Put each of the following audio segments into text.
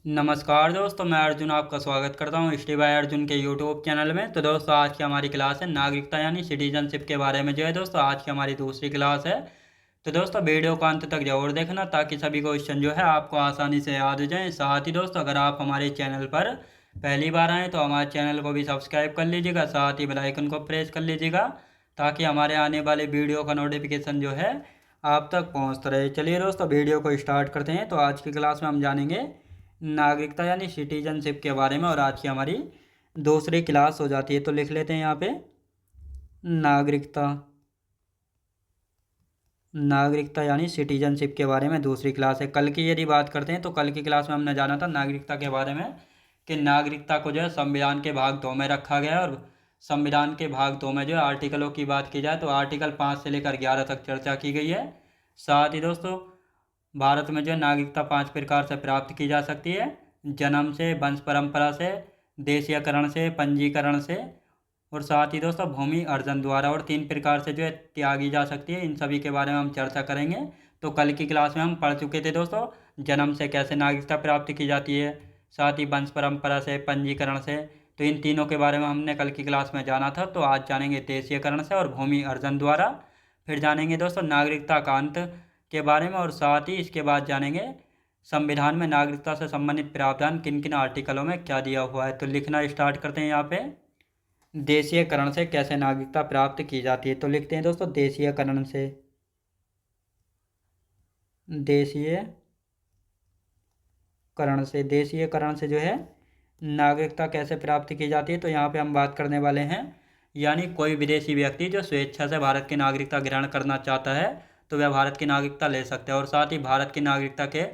नमस्कार दोस्तों, मैं अर्जुन आपका स्वागत करता हूँ स्टे बाय अर्जुन के यूट्यूब चैनल में। तो दोस्तों, आज की हमारी क्लास है नागरिकता यानी सिटीजनशिप के बारे में। जो है दोस्तों, आज की हमारी दूसरी क्लास है। तो दोस्तों, वीडियो को अंत तक जरूर देखना ताकि सभी क्वेश्चन जो है आपको आसानी से याद हो जाए। साथ ही दोस्तों, अगर आप हमारे चैनल पर पहली बार आएँ तो हमारे चैनल को भी सब्सक्राइब कर लीजिएगा, साथ ही बेल आइकन को प्रेस कर लीजिएगा ताकि हमारे आने वाले वीडियो का नोटिफिकेशन जो है आप तक पहुँचता रहे। चलिए दोस्तों, वीडियो को स्टार्ट करते हैं। तो आज की क्लास में हम जानेंगे नागरिकता यानी सिटीजनशिप के बारे में, और आज की हमारी दूसरी क्लास हो जाती है। तो लिख लेते हैं यहाँ पे नागरिकता। नागरिकता यानी सिटीजनशिप के बारे में दूसरी क्लास है। कल की यदि बात करते हैं तो कल की क्लास में हमने जाना था नागरिकता के बारे में कि नागरिकता को जो है संविधान के भाग 2 में रखा गया है। और संविधान के भाग 2 में जो है आर्टिकलों की बात की जाए तो आर्टिकल 5 से लेकर 11 तक चर्चा की गई है। साथ ही दोस्तों, भारत में जो है नागरिकता 5 प्रकार से प्राप्त की जा सकती है: जन्म से, वंश परंपरा से, देशीयकरण से, पंजीकरण से, और साथ ही दोस्तों भूमि अर्जन द्वारा। और 3 प्रकार से जो है त्यागी जा सकती है। इन सभी के बारे में हम चर्चा करेंगे। तो कल की क्लास में हम पढ़ चुके थे दोस्तों जन्म से कैसे नागरिकता प्राप्त की जाती है, साथ ही वंश परंपरा से, पंजीकरण से। तो इन तीनों के बारे में हमने कल की क्लास में जाना था। तो आज जानेंगे देशीयकरण से और भूमि अर्जन द्वारा। फिर जानेंगे दोस्तों नागरिकता का अंत के बारे में, और साथ ही इसके बाद जानेंगे संविधान में नागरिकता से संबंधित प्रावधान किन किन आर्टिकलों में क्या दिया हुआ है। तो लिखना स्टार्ट करते हैं। यहाँ पे देशीयकरण से कैसे नागरिकता प्राप्त की जाती है। तो लिखते हैं दोस्तों देशीयकरण से। देशीयकरण से जो है नागरिकता कैसे प्राप्त की जाती है। तो यहाँ पे हम बात करने वाले हैं, यानी कोई विदेशी व्यक्ति जो स्वेच्छा से भारत की नागरिकता ग्रहण करना चाहता है तो वह भारत की नागरिकता ले सकता है। और साथ ही भारत की नागरिकता के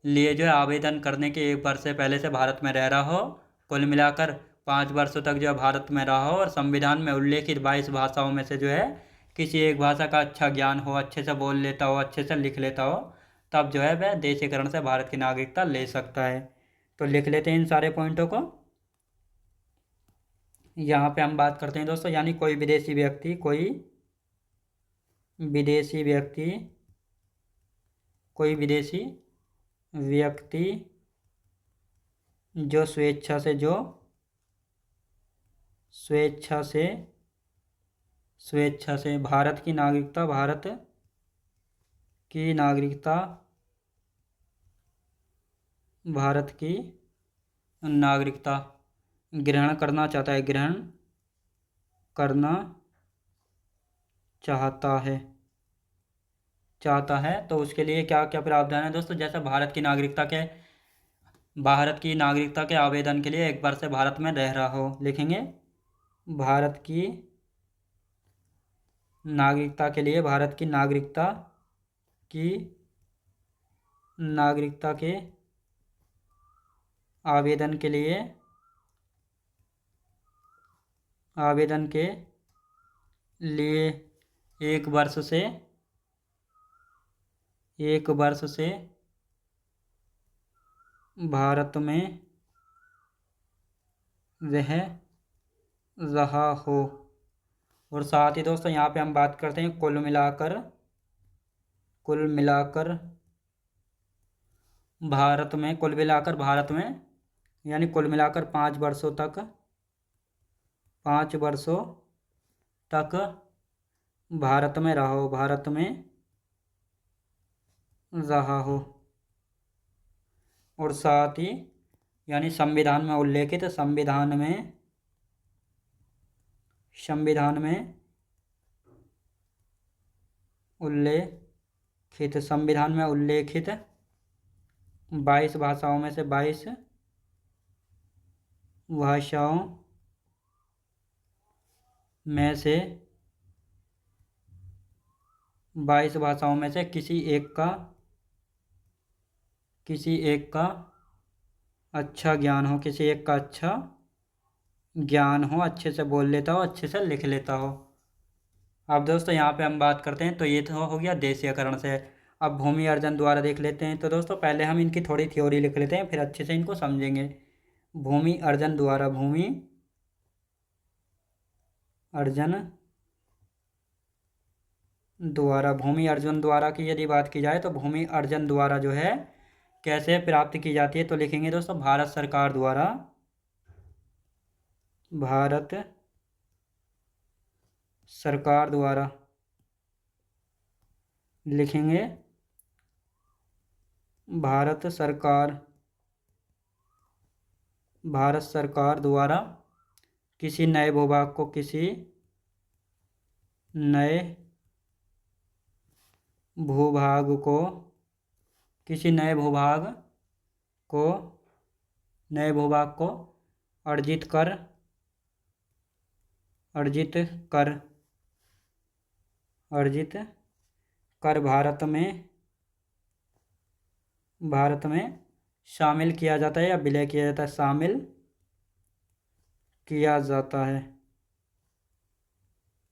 लिए जो है आवेदन करने के 1 वर्ष से पहले से भारत में रह रहा हो, कुल मिलाकर 5 वर्षों तक जो है भारत में रहा हो, और संविधान में उल्लेखित 22 भाषाओं में से जो है किसी एक भाषा का अच्छा ज्ञान हो, अच्छे से बोल लेता हो, अच्छे से लिख लेता हो, तब जो है वह देशीकरण से भारत की नागरिकता ले सकता है। तो लिख लेते हैं इन सारे पॉइंटों को। यहाँ पे हम बात करते हैं दोस्तों, यानी कोई विदेशी व्यक्ति कोई विदेशी व्यक्ति जो स्वेच्छा से भारत की नागरिकता ग्रहण करना चाहता है तो उसके लिए क्या क्या प्रावधान है दोस्तों। जैसे भारत की नागरिकता के आवेदन के लिए 1 वर्ष से भारत में रह रहा हो, लिखेंगे भारत की नागरिकता के लिए की नागरिकता के आवेदन के लिए 1 वर्ष से भारत में रह रहा हो। और साथ ही दोस्तों यहाँ पे हम बात करते हैं कुल मिलाकर भारत में यानी कुल मिलाकर 5 वर्षों तक भारत में रहा हो। और साथ ही यानी संविधान में उल्लेखित संविधान में उल्लेखित 22 भाषाओं में से 22 भाषाओं में से 22 भाषाओं में से किसी एक का अच्छा ज्ञान हो, अच्छे से बोल लेता हो, अच्छे से लिख लेता हो। अब दोस्तों यहाँ पे हम बात करते हैं, तो ये तो हो गया देशीयकरण से। अब भूमि अर्जन द्वारा देख लेते हैं। तो दोस्तों पहले हम इनकी थोड़ी थ्योरी लिख लेते हैं, फिर अच्छे से इनको समझेंगे। भूमि अर्जन द्वारा की यदि बात की जाए तो भूमि अर्जन द्वारा जो है कैसे प्राप्त की जाती है, तो लिखेंगे दोस्तों भारत सरकार द्वारा, भारत सरकार द्वारा, लिखेंगे भारत सरकार, भारत सरकार द्वारा किसी नए भूभाग को, किसी नए भूभाग को, किसी नए भूभाग को, नए भूभाग को अर्जित कर, अर्जित कर, अर्जित कर भारत में, भारत में शामिल किया जाता है या विलय किया जाता है, शामिल किया जाता है,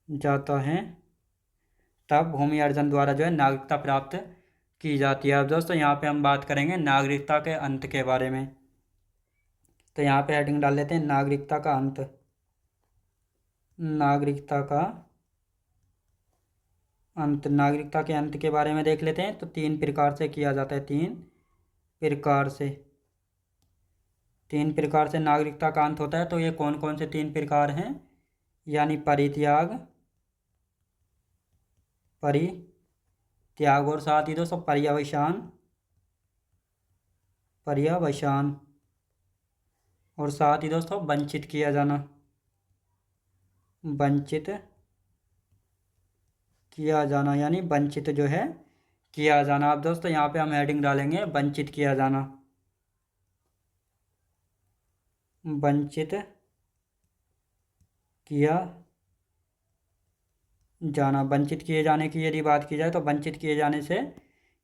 जाता है, तब भूमि अर्जन द्वारा जो है नागरिकता प्राप्त की जाती है। अब दोस्तों यहाँ पे हम बात करेंगे नागरिकता के अंत के बारे में। तो यहाँ पे हेडिंग डाल लेते हैं नागरिकता का अंत, नागरिकता का अंत। नागरिकता के अंत के बारे में देख लेते हैं। तो 3 प्रकार से किया जाता है, 3 प्रकार से, 3 प्रकार से नागरिकता का अंत होता है। तो ये कौन कौन से 3 प्रकार हैं, यानी परित्याग, परित्याग, और साथ ही दोस्तों पर्यवसान, पर्यवसान, और साथ ही दोस्तों वंचित किया जाना, वंचित किया जाना, यानी वंचित जो है किया जाना। अब दोस्तों यहाँ पे हम हेडिंग डालेंगे वंचित किया जाना, वंचित किया जाना। वंचित किए जाने की यदि बात की जाए तो वंचित किए जाने से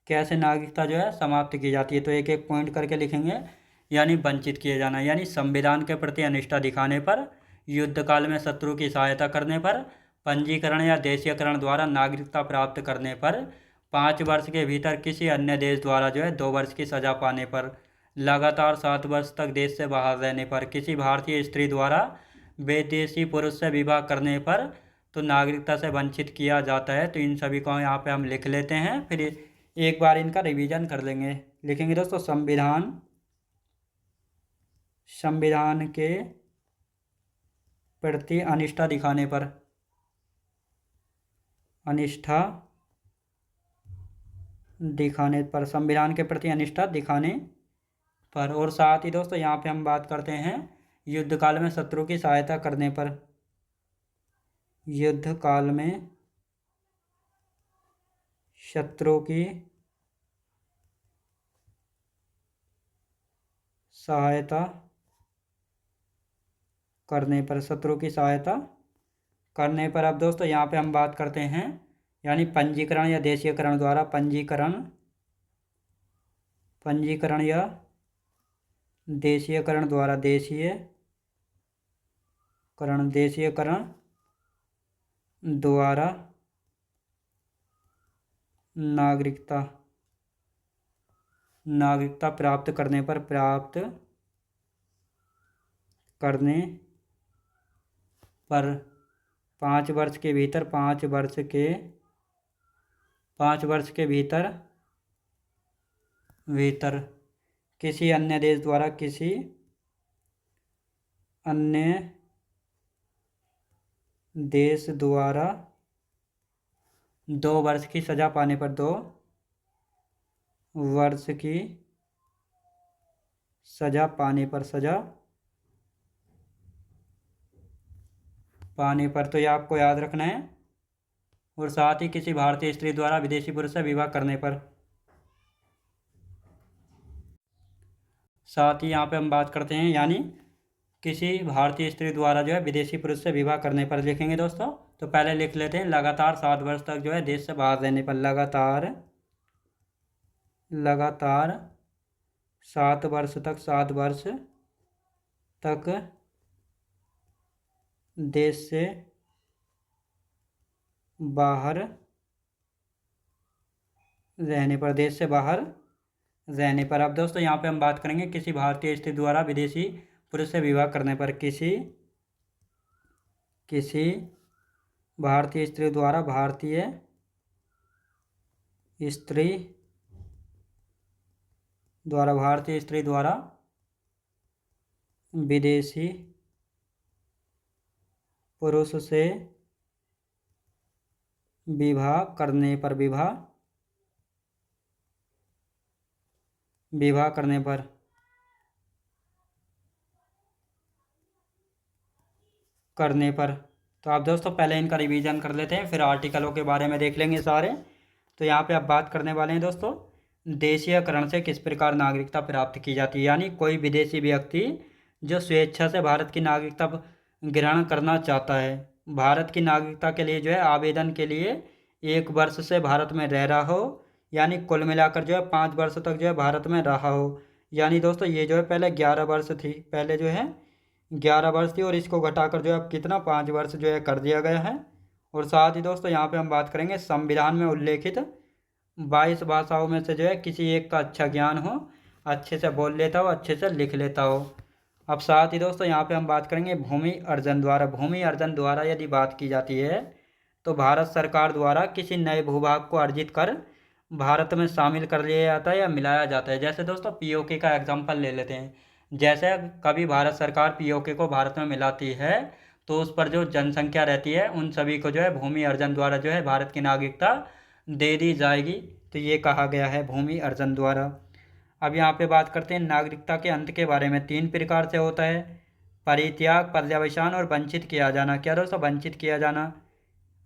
कैसे नागरिकता जो है समाप्त की जाती है, तो एक एक पॉइंट करके लिखेंगे। यानी वंचित किए जाना, यानी संविधान के प्रति अनिष्ठा दिखाने पर, युद्ध काल में शत्रु की सहायता करने पर, पंजीकरण या देशीयकरण द्वारा नागरिकता प्राप्त करने पर, 5 वर्ष के भीतर किसी अन्य देश द्वारा जो है 2 वर्ष की सजा पाने पर, लगातार 7 वर्ष तक देश से बाहर रहने पर, किसी भारतीय स्त्री द्वारा विदेशी पुरुष से विवाह करने पर तो नागरिकता से वंचित किया जाता है। तो इन सभी को यहाँ पे हम लिख लेते हैं, फिर एक बार इनका रिवीजन कर लेंगे। लिखेंगे दोस्तों संविधान, संविधान के प्रति अनिष्ठा दिखाने पर, अनिष्ठा दिखाने पर, संविधान के प्रति अनिष्ठा दिखाने पर, और साथ ही दोस्तों यहाँ पे हम बात करते हैं युद्ध काल में शत्रु की सहायता करने पर, युद्ध काल में शत्रु की सहायता करने पर, शत्रु की सहायता करने पर। अब दोस्तों यहाँ पे हम बात करते हैं यानी पंजीकरण या देशीयकरण द्वारा, पंजीकरण, पंजीकरण या देशीयकरण द्वारा, देशीयकरण, देशीयकरण द्वारा नागरिकता, नागरिकता प्राप्त करने पर, प्राप्त करने पर 5 वर्ष के भीतर, 5 वर्ष के, 5 वर्ष के भीतर, भीतर किसी अन्य देश द्वारा, किसी अन्य देश द्वारा 2 वर्ष की सजा पाने पर, 2 वर्ष की सजा पाने पर, सजा पाने पर, तो ये आपको याद रखना है। और साथ ही किसी भारतीय स्त्री द्वारा विदेशी पुरुष से विवाह करने पर, साथ ही यहाँ पे हम बात करते हैं यानी किसी भारतीय स्त्री द्वारा जो है विदेशी पुरुष से विवाह करने पर। लिखेंगे दोस्तों, तो पहले लिख लेते हैं लगातार 7 वर्ष तक जो है देश से बाहर रहने पर, लगातार, लगातार 7 वर्ष तक, 7 वर्ष तक देश से बाहर रहने पर, देश से बाहर रहने पर। अब दोस्तों यहाँ पे हम बात करेंगे किसी भारतीय स्त्री द्वारा विदेशी पुरुष से विवाह करने पर, किसी, किसी भारतीय स्त्री द्वारा, भारतीय स्त्री द्वारा, भारतीय स्त्री द्वारा विदेशी पुरुष से विवाह करने पर, विवाह करने पर तो आप दोस्तों पहले इनका रिवीजन कर लेते हैं, फिर आर्टिकलों के बारे में देख लेंगे सारे। तो यहाँ पे आप बात करने वाले हैं दोस्तों, देशीयकरण से किस प्रकार नागरिकता प्राप्त की जाती है। यानी कोई विदेशी व्यक्ति जो स्वेच्छा से भारत की नागरिकता ग्रहण करना चाहता है, भारत की नागरिकता के लिए जो है आवेदन के लिए 1 वर्ष से भारत में रह रहा हो, यानी कुल मिलाकर जो है 5 वर्ष तक जो है भारत में रहा हो। यानी दोस्तों ये जो है पहले 11 वर्ष थी, पहले जो है 11 वर्ष थी, और इसको घटाकर जो है अब कितना 5 वर्ष जो है कर दिया गया है। और साथ ही दोस्तों यहाँ पे हम बात करेंगे, संविधान में उल्लेखित 22 भाषाओं में से जो है किसी एक का अच्छा ज्ञान हो, अच्छे से बोल लेता हो, अच्छे से लिख लेता हो। अब साथ ही दोस्तों यहाँ पे हम बात करेंगे भूमि अर्जन द्वारा। भूमि अर्जन द्वारा यदि बात की जाती है तो भारत सरकार द्वारा किसी नए भूभाग को अर्जित कर भारत में शामिल कर लिया जाता है या मिलाया जाता है। जैसे दोस्तों पीओके का एग्जाम्पल ले लेते हैं, जैसे कभी भारत सरकार पीओके को भारत में मिलाती है तो उस पर जो जनसंख्या रहती है उन सभी को जो है भूमि अर्जन द्वारा जो है भारत की नागरिकता दे दी जाएगी। तो ये कहा गया है भूमि अर्जन द्वारा। अब यहाँ पे बात करते हैं नागरिकता के अंत के बारे में। 3 प्रकार से होता है, परित्याग, पर्यवसान और वंचित किया जाना। क्या दोस्तों? वंचित किया जाना।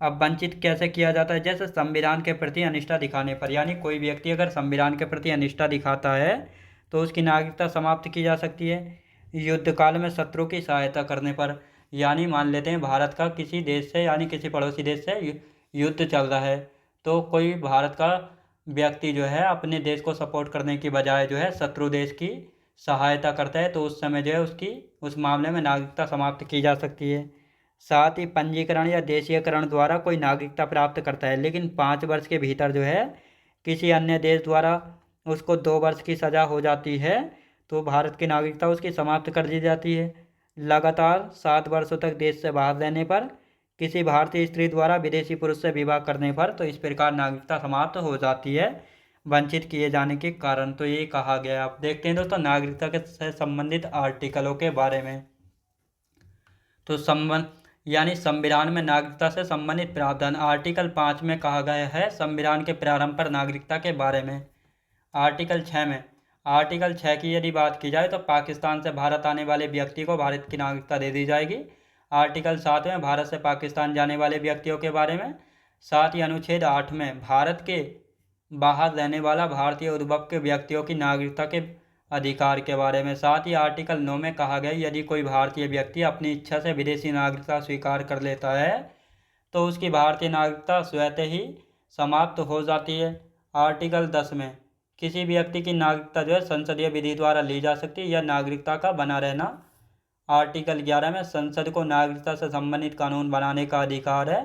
अब वंचित कैसे किया जाता है? जैसे संविधान के प्रति अनिष्ठा दिखाने पर, यानी कोई व्यक्ति अगर संविधान के प्रति अनिष्ठा दिखाता है तो उसकी नागरिकता समाप्त की जा सकती है। युद्ध काल में शत्रु की सहायता करने पर, यानी मान लेते हैं भारत का किसी देश से यानी किसी पड़ोसी देश से युद्ध चल रहा है, तो कोई भारत का व्यक्ति जो है अपने देश को सपोर्ट करने की बजाय जो है शत्रु देश की सहायता करता है, तो उस समय जो है उसकी उस मामले में नागरिकता समाप्त की जा सकती है। साथ ही पंजीकरण या देशीयकरण द्वारा कोई नागरिकता प्राप्त करता है, लेकिन 5 वर्ष के भीतर जो है किसी अन्य देश द्वारा उसको 2 वर्ष की सज़ा हो जाती है तो भारत की नागरिकता उसकी समाप्त कर दी जाती है। लगातार 7 वर्षों तक देश से बाहर रहने पर, किसी भारतीय स्त्री द्वारा विदेशी पुरुष से विवाह करने पर, तो इस प्रकार नागरिकता समाप्त हो जाती है वंचित किए जाने के कारण। तो ये कहा गया। आप देखते हैं दोस्तों नागरिकता के से संबंधित आर्टिकलों के बारे में। तो यानी संविधान में नागरिकता से संबंधित प्रावधान आर्टिकल 5 में कहा गया है संविधान के प्रारंभ पर नागरिकता के बारे में। आर्टिकल 6 की यदि बात की जाए तो पाकिस्तान से भारत आने वाले व्यक्ति को भारत की नागरिकता दे दी जाएगी। आर्टिकल 7 में भारत से पाकिस्तान जाने वाले व्यक्तियों के बारे में। साथ ही अनुच्छेद 8 में भारत के बाहर रहने वाला भारतीय उद्भव के व्यक्तियों की नागरिकता के अधिकार के बारे में। साथ ही आर्टिकल 9 में कहा गया यदि कोई भारतीय व्यक्ति अपनी इच्छा से विदेशी नागरिकता स्वीकार कर लेता है तो उसकी भारतीय नागरिकता स्वतः ही समाप्त हो जाती है। आर्टिकल 10 में किसी व्यक्ति की नागरिकता जो है संसदीय विधि द्वारा ली जा सकती है या नागरिकता का बना रहना। आर्टिकल 11 में संसद को नागरिकता से संबंधित कानून बनाने का अधिकार है।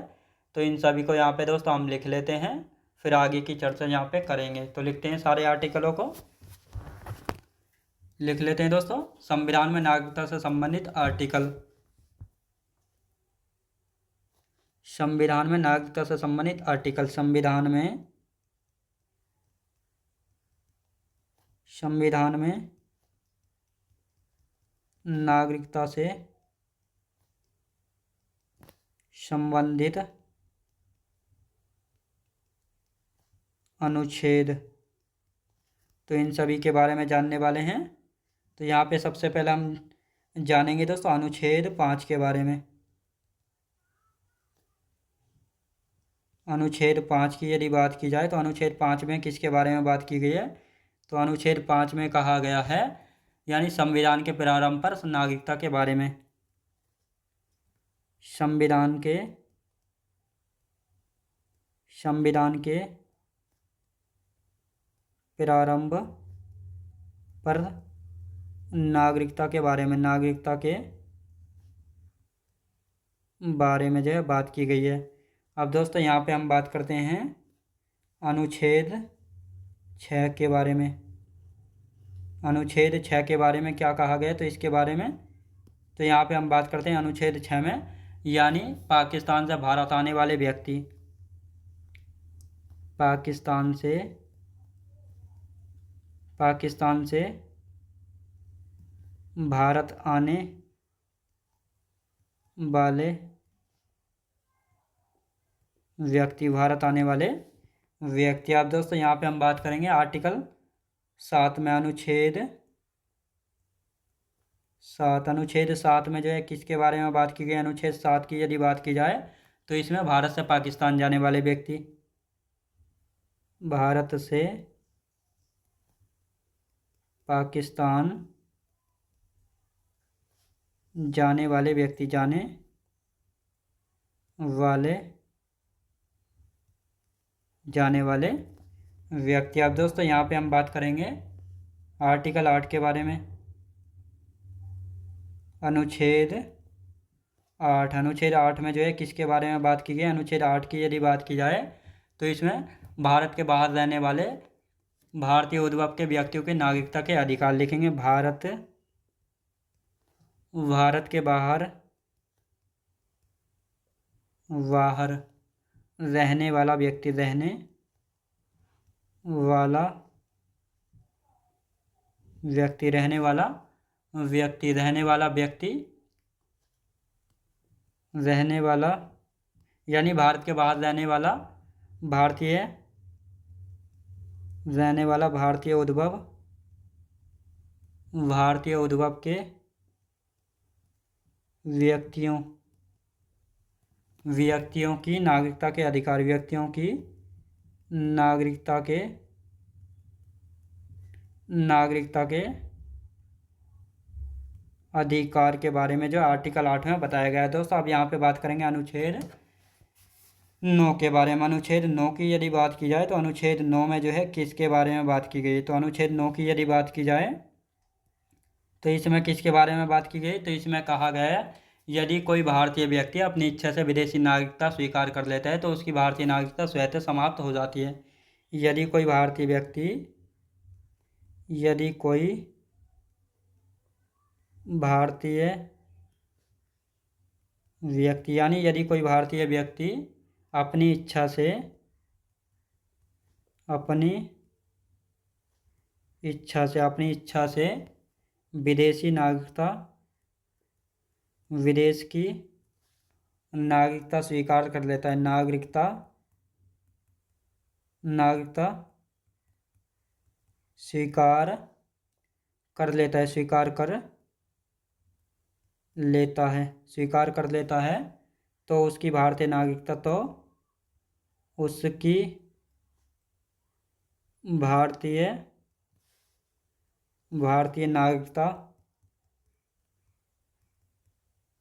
तो इन सभी को यहाँ पे दोस्तों हम लिख लेते हैं, फिर आगे की चर्चा यहाँ पे करेंगे। तो लिखते हैं सारे आर्टिकलों को, लिख लेते हैं दोस्तों। संविधान में नागरिकता से संबंधित आर्टिकल। संविधान में नागरिकता से संबंधित आर्टिकल। संविधान में नागरिकता से संबंधित अनुच्छेद। तो इन सभी के बारे में जानने वाले हैं। तो यहाँ पे सबसे पहले हम जानेंगे दोस्तों अनुच्छेद 5 के बारे में। अनुच्छेद 5 की यदि बात की जाए तो अनुच्छेद 5 में किसके बारे में बात की गई है? तो अनुच्छेद 5 में कहा गया है यानी संविधान के प्रारंभ पर नागरिकता के बारे में। संविधान के प्रारंभ पर नागरिकता के बारे में, नागरिकता के बारे में जो है बात की गई है। अब दोस्तों यहाँ पे हम बात करते हैं अनुच्छेद 6 के बारे में। अनुच्छेद 6 के बारे में क्या कहा गया तो इसके बारे में तो यहाँ पे हम बात करते हैं अनुच्छेद 6 में, यानी पाकिस्तान से भारत आने वाले व्यक्ति, पाकिस्तान से भारत आने वाले व्यक्ति, भारत आने वाले व्यक्ति। आप दोस्तों यहाँ पे हम बात करेंगे आर्टिकल 7 में, अनुच्छेद 7 में जो है किसके बारे में बात की गई? अनुच्छेद 7 की यदि बात की जाए तो इसमें भारत से पाकिस्तान जाने वाले व्यक्ति, भारत से पाकिस्तान जाने वाले व्यक्ति, जाने वाले व्यक्ति। अब दोस्तों यहाँ पे हम बात करेंगे आर्टिकल 8 के बारे में। अनुच्छेद 8 में जो है किसके बारे में बात की गई? अनुच्छेद 8 की यदि बात की जाए तो इसमें भारत के बाहर रहने वाले भारतीय उद्भव के व्यक्तियों की नागरिकता के अधिकार लिखेंगे। भारत के बाहर रहने वाला व्यक्ति, रहने वाला यानी भारत के बाहर रहने वाला भारतीय उद्भव के व्यक्तियों की नागरिकता के अधिकार, नागरिकता के अधिकार के बारे में जो आर्टिकल 8 में बताया गया है। दोस्तों अब यहाँ पे बात करेंगे अनुच्छेद 9 के बारे में। अनुच्छेद 9 की यदि बात की जाए तो अनुच्छेद 9 में जो है किसके बारे में बात की गई? तो अनुच्छेद 9 की यदि बात की जाए तो इसमें किसके बारे में बात की गई? तो इसमें कहा गया है यदि कोई भारतीय व्यक्ति अपनी इच्छा से विदेशी नागरिकता स्वीकार कर लेता है तो उसकी भारतीय नागरिकता स्वतः समाप्त हो जाती है। यदि कोई भारतीय व्यक्ति अपनी इच्छा से विदेश की नागरिकता स्वीकार कर लेता है, नागरिकता स्वीकार कर लेता है तो उसकी भारतीय नागरिकता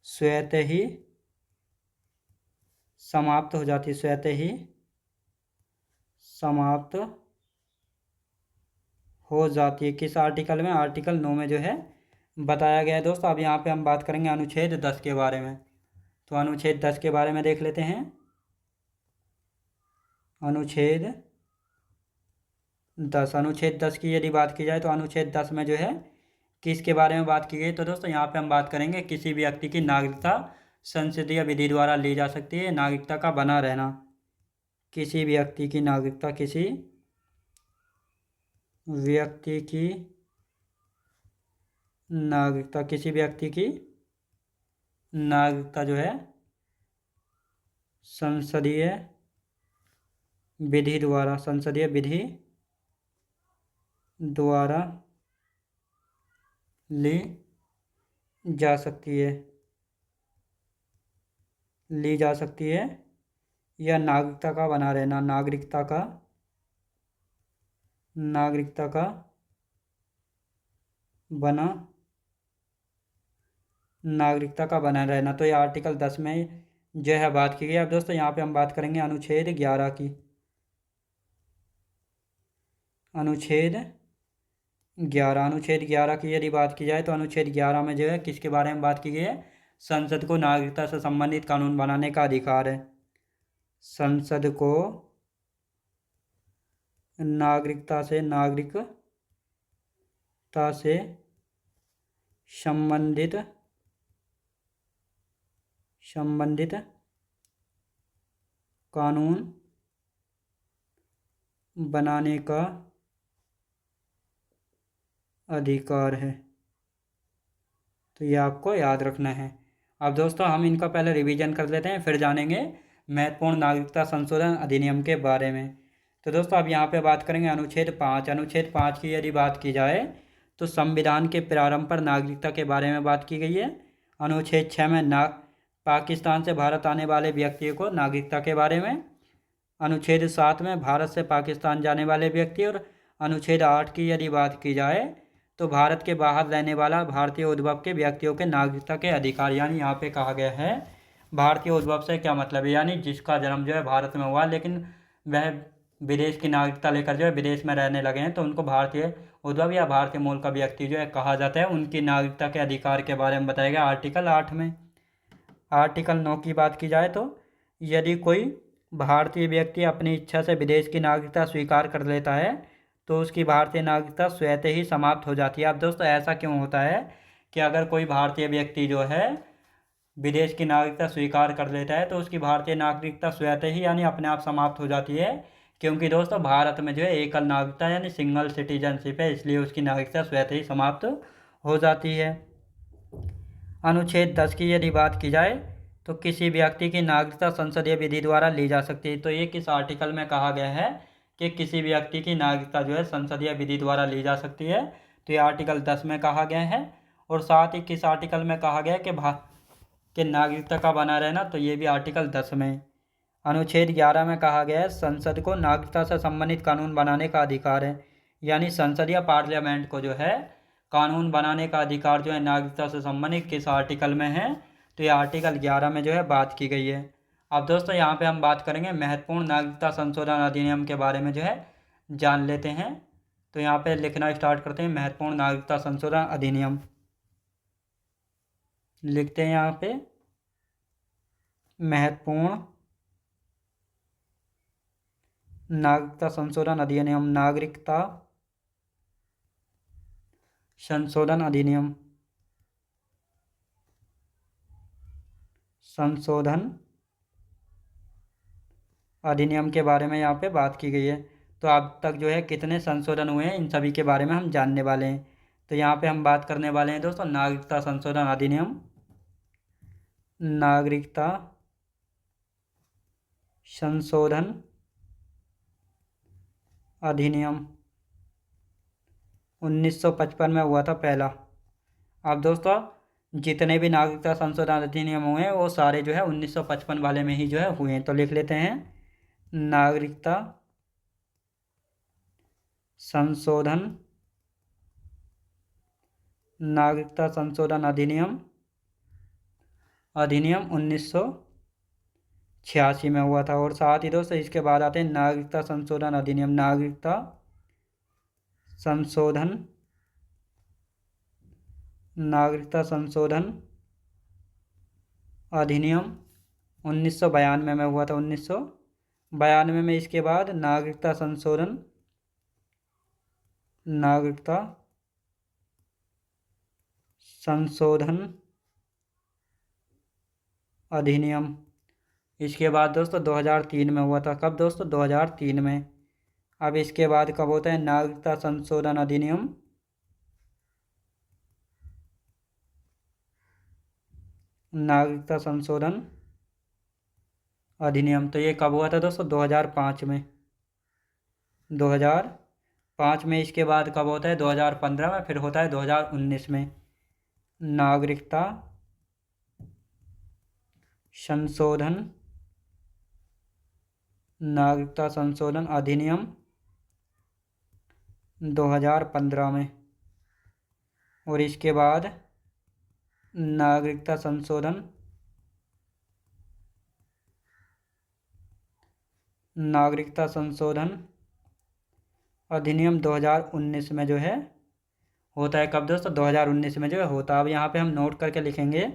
स्वतः ही समाप्त हो जाती है। किस आर्टिकल में? आर्टिकल 9 में जो है बताया गया है। दोस्तों अब यहाँ पे हम बात करेंगे अनुच्छेद 10 के बारे में। तो अनुच्छेद 10 के बारे में देख लेते हैं। अनुच्छेद 10 की यदि बात की जाए तो अनुच्छेद 10 में जो है किसके बारे में बात की गई? तो दोस्तों यहाँ पे हम बात करेंगे किसी व्यक्ति की नागरिकता संसदीय विधि द्वारा ली जा सकती है। नागरिकता का बना रहना, किसी व्यक्ति की नागरिकता जो है संसदीय विधि द्वारा ली जा सकती है। या नागरिकता का बना रहना, नागरिकता का बना रहना। तो ये आर्टिकल 10 में जो है बात की गई। अब दोस्तों यहाँ पे हम बात करेंगे अनुच्छेद 11 की। अनुच्छेद 11 की यदि बात की जाए तो अनुच्छेद 11 में जो है किसके बारे में बात की गई है? संसद को नागरिकता से संबंधित कानून बनाने का अधिकार है। संसद को नागरिकता से संबंधित कानून बनाने का अधिकार है। तो ये आपको याद रखना है। अब दोस्तों हम इनका पहले रिवीजन कर लेते हैं, फिर जानेंगे महत्वपूर्ण नागरिकता संशोधन अधिनियम के बारे में। तो दोस्तों अब यहाँ पे बात करेंगे अनुच्छेद 5। अनुच्छेद 5 की यदि बात की जाए तो संविधान के प्रारंभ पर नागरिकता के बारे में बात की गई है। अनुच्छेद 6 में पाकिस्तान से भारत आने वाले व्यक्तियों को नागरिकता के बारे में। अनुच्छेद 7 में भारत से पाकिस्तान जाने वाले व्यक्ति। और अनुच्छेद 8 की यदि बात की जाए तो भारत के बाहर रहने वाला भारतीय उद्भव के व्यक्तियों के नागरिकता के अधिकार। यानी यहाँ पे कहा गया है भारतीय उद्भव से क्या मतलब है, यानी जिसका जन्म जो है भारत में हुआ लेकिन वह विदेश की नागरिकता लेकर जो है विदेश में रहने लगे हैं, तो उनको भारतीय उद्भव या भारतीय मूल का व्यक्ति जो है कहा जाता है। उनकी नागरिकता के अधिकार के बारे में बताया गया आर्टिकल 8 में। आर्टिकल 9 की बात की जाए तो यदि कोई भारतीय व्यक्ति अपनी इच्छा से विदेश की नागरिकता स्वीकार कर लेता है तो उसकी भारतीय नागरिकता स्वतः ही समाप्त हो जाती है। अब दोस्तों ऐसा क्यों होता है कि अगर कोई भारतीय व्यक्ति जो है विदेश की नागरिकता स्वीकार कर लेता है तो उसकी भारतीय नागरिकता स्वतः ही यानी अपने आप समाप्त हो जाती है, क्योंकि दोस्तों भारत में जो है एकल नागरिकता यानी सिंगल सिटीजनशिप है, इसलिए उसकी नागरिकता स्वतः ही समाप्त हो जाती है। अनुच्छेद 10 की यदि बात की जाए तो किसी व्यक्ति की नागरिकता संसदीय विधि द्वारा ली जा सकती है। तो ये किस आर्टिकल में कहा गया है कि किसी व्यक्ति की नागरिकता जो है संसदीय विधि द्वारा ली जा सकती है, तो ये आर्टिकल 10 में कहा गया है। और साथ ही किस आर्टिकल में कहा गया है कि नागरिकता का बना रहना, तो ये भी आर्टिकल 10 में। अनुच्छेद 11 में कहा गया है संसद को नागरिकता से संबंधित कानून बनाने का अधिकार है। यानी संसद या पार्लियामेंट को जो है कानून बनाने का अधिकार जो है नागरिकता से संबंधित किस आर्टिकल में है, तो ये आर्टिकल 11 में जो है बात की गई है। अब दोस्तों यहाँ पे हम बात करेंगे महत्वपूर्ण नागरिकता संशोधन अधिनियम के बारे में जो है जान लेते हैं। तो यहाँ पे लिखना स्टार्ट करते हैं महत्वपूर्ण नागरिकता संशोधन अधिनियम। लिखते हैं यहाँ पे महत्वपूर्ण नागरिकता संशोधन अधिनियम। नागरिकता संशोधन अधिनियम। संशोधन अधिनियम के बारे में यहाँ पे बात की गई है। तो अब तक जो है कितने संशोधन हुए हैं इन सभी के बारे में हम जानने वाले हैं। तो यहाँ पे हम बात करने वाले हैं दोस्तों नागरिकता संशोधन अधिनियम। नागरिकता संशोधन अधिनियम 1955 में हुआ था पहला। अब दोस्तों जितने भी नागरिकता संशोधन अधिनियम हुए हैं वो सारे जो है 1955 वाले में ही जो है हुए हैं। तो लिख लेते हैं नागरिकता संशोधन अधिनियम 1986 में हुआ था। और साथ ही दोस्तों इसके बाद आते हैं नागरिकता संशोधन अधिनियम। नागरिकता संशोधन अधिनियम 1992 में हुआ था। 1992 में इसके बाद नागरिकता संशोधन अधिनियम इसके बाद दोस्तों 2003 में हुआ था। कब दोस्तों? 2003 में। अब इसके बाद कब होता है नागरिकता संशोधन अधिनियम? नागरिकता संशोधन अधिनियम तो ये कब हुआ था दोस्तों? 2005 में। 2005 में। इसके बाद कब होता है? 2015 में। फिर होता है 2019 में। नागरिकता संशोधन अधिनियम 2015 में। और इसके बाद नागरिकता संशोधन अधिनियम 2019 में जो है होता है। कब दोस्तों? 2019 में जो है होता है। अब यहाँ पे हम नोट करके लिखेंगे,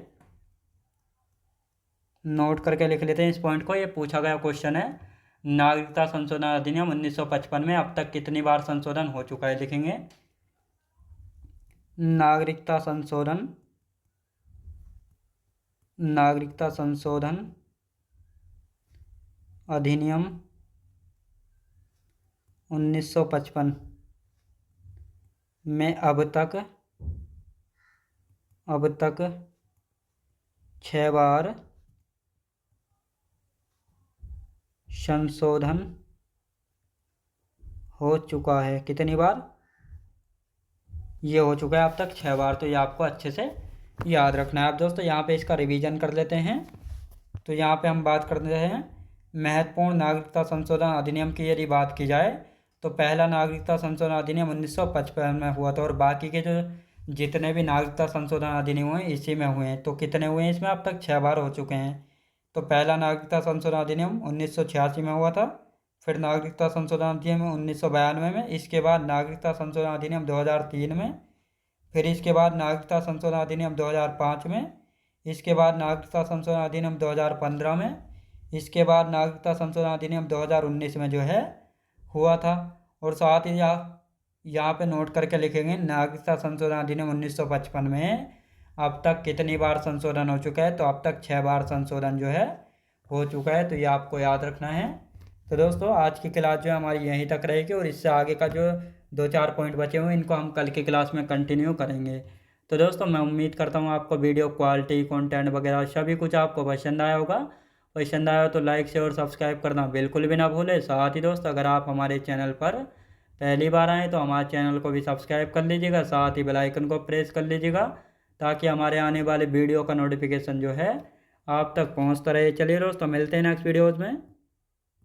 नोट करके लिख लेते हैं इस पॉइंट को। ये पूछा गया क्वेश्चन है नागरिकता संशोधन अधिनियम 1955 में अब तक कितनी बार संशोधन हो चुका है, लिखेंगे नागरिकता संशोधन अधिनियम 1955 में अब तक 6 बार संशोधन हो चुका है। कितनी बार? ये हो चुका है अब तक 6 बार। तो ये आपको अच्छे से याद रखना है। अब दोस्तों यहाँ पे इसका रिवीजन कर लेते हैं। तो यहाँ पे हम बात कर रहे हैं महत्वपूर्ण नागरिकता संशोधन अधिनियम की। यदि बात की जाए तो पहला नागरिकता संशोधन अधिनियम 1955 में हुआ था, और बाकी के जो जितने भी नागरिकता संशोधन अधिनियम हुए इसी में हुए हैं। तो कितने हुए हैं इसमें? अब तक 6 बार हो चुके हैं। तो पहला नागरिकता संशोधन अधिनियम 1986 में हुआ था, फिर नागरिकता संशोधन अधिनियम 1992 में, इसके बाद नागरिकता संशोधन अधिनियम 2003 में, फिर इसके बाद नागरिकता संशोधन अधिनियम 2005 में, इसके बाद नागरिकता संशोधन अधिनियम 2015 में, इसके बाद नागरिकता संशोधन अधिनियम 2019 में जो है हुआ था। और साथ ही यहाँ पे नोट करके लिखेंगे नागरिकता संशोधन अधिनियम 1955 में अब तक कितनी बार संशोधन हो चुका है। तो अब तक 6 बार संशोधन जो है हो चुका है। तो ये आपको याद रखना है। तो दोस्तों आज की क्लास जो है हमारी यहीं तक रहेगी, और इससे आगे का जो 2-4 पॉइंट बचे हुए इनको हम कल की क्लास में कंटिन्यू करेंगे। तो दोस्तों मैं उम्मीद करता हूँ आपको वीडियो क्वालिटी, कंटेंट वगैरह सभी कुछ आपको पसंद आया होगा। पसंद आया हो तो लाइक शेयर और सब्सक्राइब करना बिल्कुल भी ना भूलें। साथ ही दोस्त अगर आप हमारे चैनल पर पहली बार आएँ तो हमारे चैनल को भी सब्सक्राइब कर लीजिएगा, साथ ही बेल आइकन को प्रेस कर लीजिएगा, ताकि हमारे आने वाले वीडियो का नोटिफिकेशन जो है आप तक पहुँचता रहे। चलिए दोस्तों मिलते हैं नेक्स्ट वीडियोज़ में।